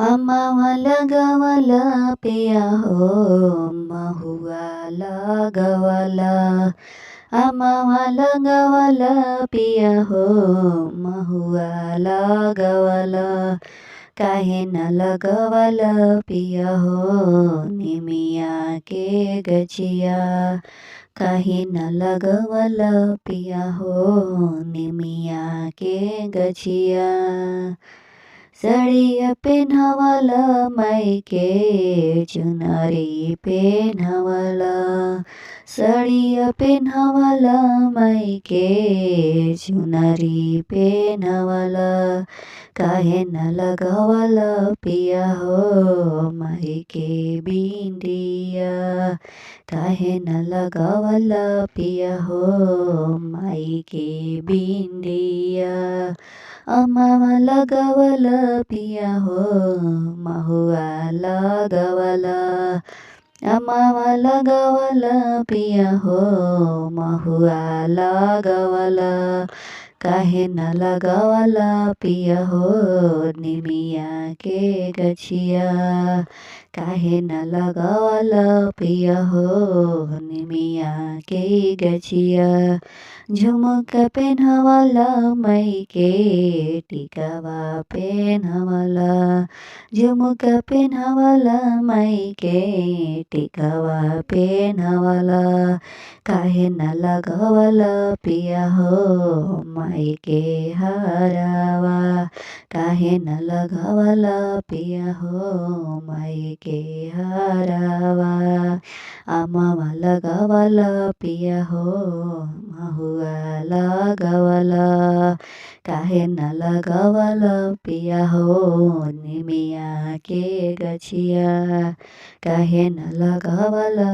अम्मावा लगवला पिया हो महुआ लगवला। अम्मावा लगवला पिया हो महुआ लगवला। काहे न लगवला पिया हो निमिया के गछिया। काहे न लगवला पिया हो निमिया के गछिया। साड़िया पेन्हवला माइके चुनरी पेन्हवला। साड़िया पेन्हवला माइके चुनरी पेन्हवला। काहे न लगवला पिया हो माइके बिंदिया। काहे न लगवला पिया हो माइके बिंदिया। अम्मावा लगवला पिया हो महुआ लगवला। अम्मावा लगवला पिया हो महुआ लगवला। काहे न लगवला पिया हो निमिया के गछिया। काहे न लगवला पिया हो निमिया के गछिया। झुमका पेन्हवला माइके टिकावा पेन्हवला। झुमका पेन्हवला माइके टिकावा पेन्हवला। काहे न लगवला पिया हो माइके हरावा। काहे न लगवला पिया हो माइके हरावा। अम्मावा लगवला पिया हो महुआ लगवला। काहे न लगवला पिया हो निमिया के गछिया। काहे न लगवला।